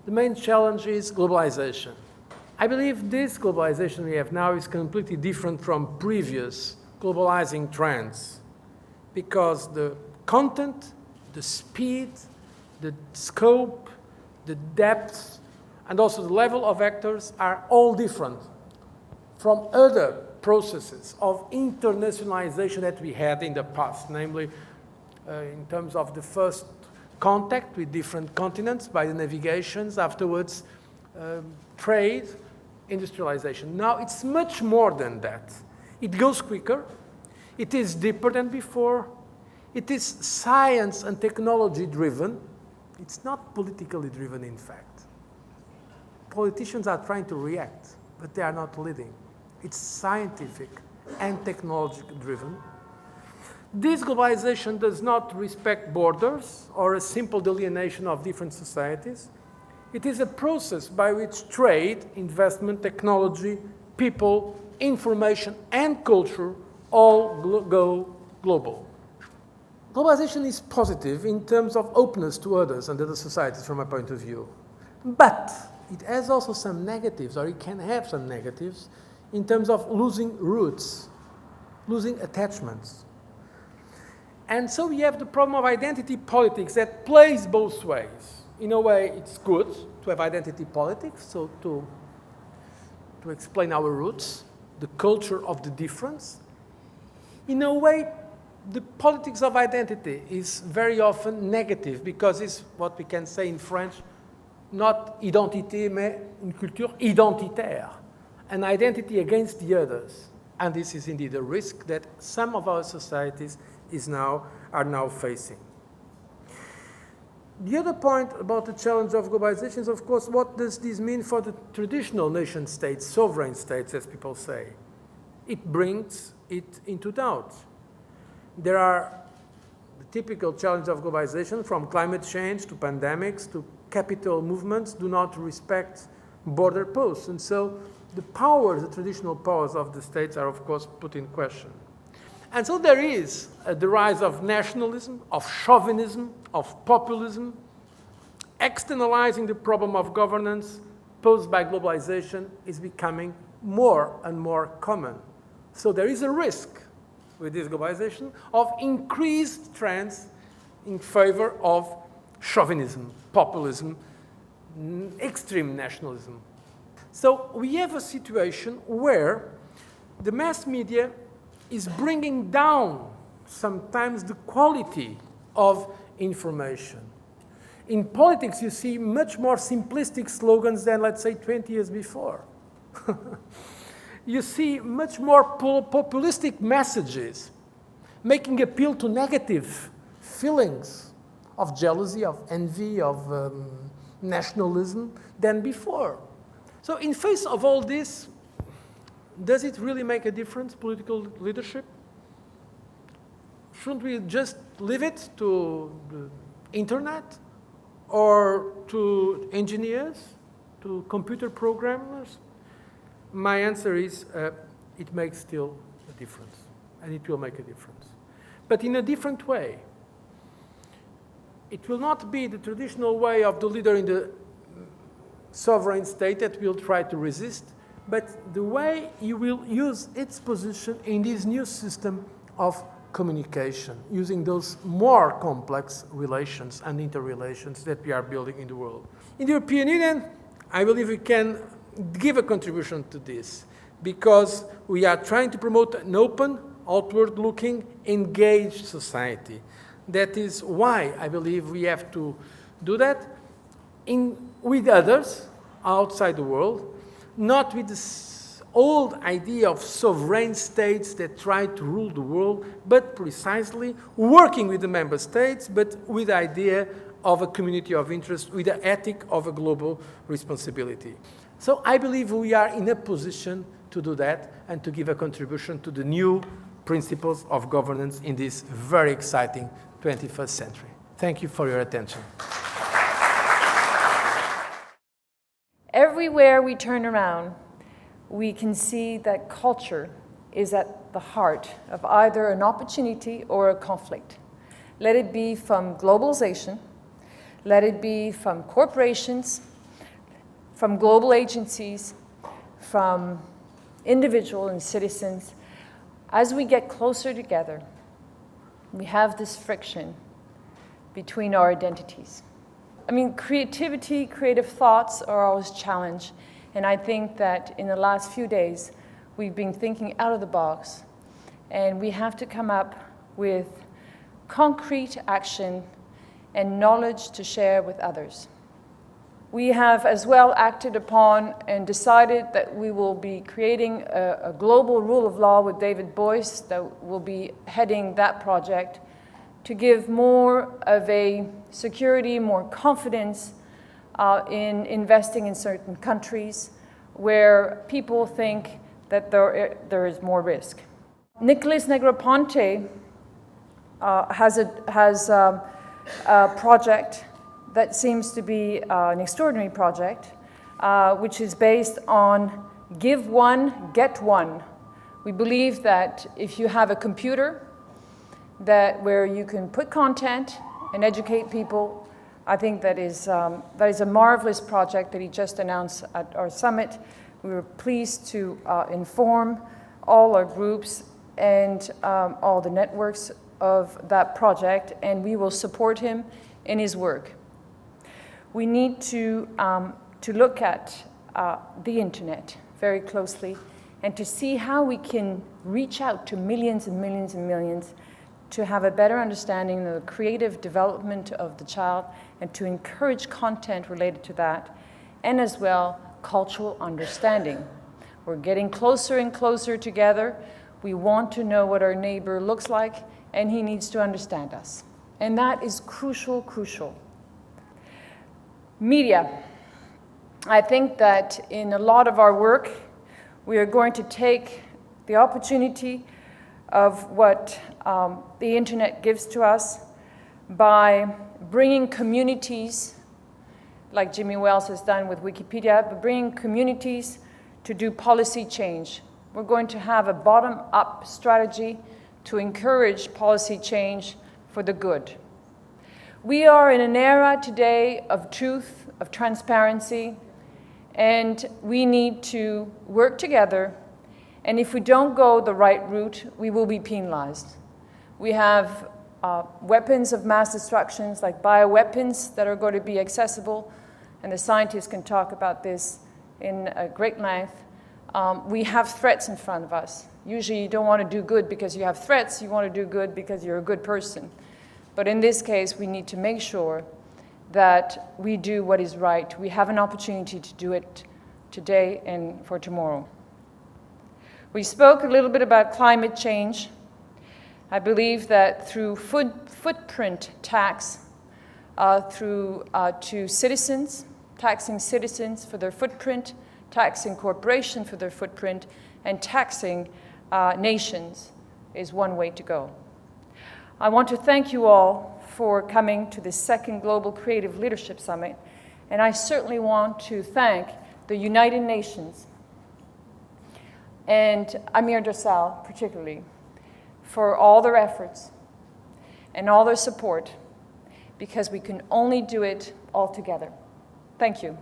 The main challenge is globalization. I believe this globalization we have now is completely different from previous globalizing trends because the content, the speed, the scope, the depth, and also the level of actors are all different from other processes of internationalization that we had in the past, namely in terms of the first contact with different continents by the navigations, afterwards trade, industrialization. Now it's much more than that. It goes quicker, it is deeper than before, it is science and technology driven. It's not politically driven, in fact. Politicians are trying to react, but they are not leading. It's scientific and technology driven. This globalization does not respect borders or a simple delineation of different societies. It is a process by which trade, investment, technology, people, information, and culture all go global. Globalization is positive in terms of openness to others and other societies from my point of view. But it has also some negatives, or it can have some negatives, in terms of losing roots, losing attachments. And so we have the problem of identity politics that plays both ways. In a way, it's good to have identity politics, so to explain our roots, the culture of the difference. In a way, the politics of identity is very often negative because it's what we can say in French, not identité, mais une culture identitaire, an identity against the others. And this is indeed a risk that some of our societies are now facing. The other point about the challenge of globalization is, of course, what does this mean for the traditional nation states, sovereign states, as people say? It brings it into doubt. There are the typical challenges of globalization, from climate change to pandemics to capital movements, do not respect border posts. And so the powers, the traditional powers of the states are, of course, put in question. And so there is the rise of nationalism, of chauvinism, of populism, externalizing the problem of governance posed by globalization is becoming more and more common. So there is a risk with this globalization of increased trends in favor of chauvinism, populism, extreme nationalism. So we have a situation where the mass media is bringing down sometimes the quality of information. In politics, you see much more simplistic slogans than, let's say, 20 years before. You see much more populistic messages making appeal to negative feelings of jealousy, of envy, of nationalism than before. So in face of all this, does it really make a difference, political leadership? Shouldn't we just leave it to the internet or to engineers, to computer programmers? My answer is it makes still a difference, and it will make a difference. But in a different way. It will not be the traditional way of the leader in the sovereign state that will try to resist, but the way he will use its position in this new system of communication, using those more complex relations and interrelations that we are building in the world. In the European Union, I believe we can give a contribution to this because we are trying to promote an open, outward-looking, engaged society. That is why I believe we have to do that with others outside the world, not with this old idea of sovereign states that try to rule the world, but precisely working with the member states, but with the idea of a community of interest, with the ethic of a global responsibility. So I believe we are in a position to do that and to give a contribution to the new principles of governance in this very exciting 21st century. Thank you for your attention. Everywhere we turn around, we can see that culture is at the heart of either an opportunity or a conflict. Let it be from globalization, let it be from corporations, from global agencies, from individuals and citizens. As we get closer together, we have this friction between our identities. I mean, creativity, creative thoughts are always challenged, and I think that in the last few days, we've been thinking out of the box, and we have to come up with concrete action and knowledge to share with others. We have as well acted upon and decided that we will be creating a global rule of law with David Boyce that will be heading that project to give more of a security, more confidence in investing in certain countries where people think that there is more risk. Nicholas Negroponte has a project that seems to be an extraordinary project, which is based on give one, get one. We believe that if you have a computer where you can put content and educate people, I think that is a marvelous project that he just announced at our summit. We were pleased to inform all our groups and all the networks of that project, and we will support him in his work. We need to look at the internet very closely and to see how we can reach out to millions and millions and millions to have a better understanding of the creative development of the child and to encourage content related to that, and as well cultural understanding. We're getting closer and closer together. We want to know what our neighbor looks like, and he needs to understand us. And that is crucial, crucial. Media. I think that in a lot of our work, we are going to take the opportunity of what the internet gives to us by bringing communities, like Jimmy Wales has done with Wikipedia, but bringing communities to do policy change. We're going to have a bottom-up strategy to encourage policy change for the good. We are in an era today of truth, of transparency, and we need to work together. And if we don't go the right route, we will be penalized. We have weapons of mass destruction, like bioweapons, that are going to be accessible, and the scientists can talk about this in great length. We have threats in front of us. Usually you don't want to do good because you have threats, you want to do good because you're a good person. But in this case, we need to make sure that we do what is right. We have an opportunity to do it today and for tomorrow. We spoke a little bit about climate change. I believe that through footprint tax, to citizens, taxing citizens for their footprint, taxing corporations for their footprint, and taxing nations is one way to go. I want to thank you all for coming to the second Global Creative Leadership Summit, and I certainly want to thank the United Nations and Amir Dossal particularly for all their efforts and all their support, because we can only do it all together. Thank you.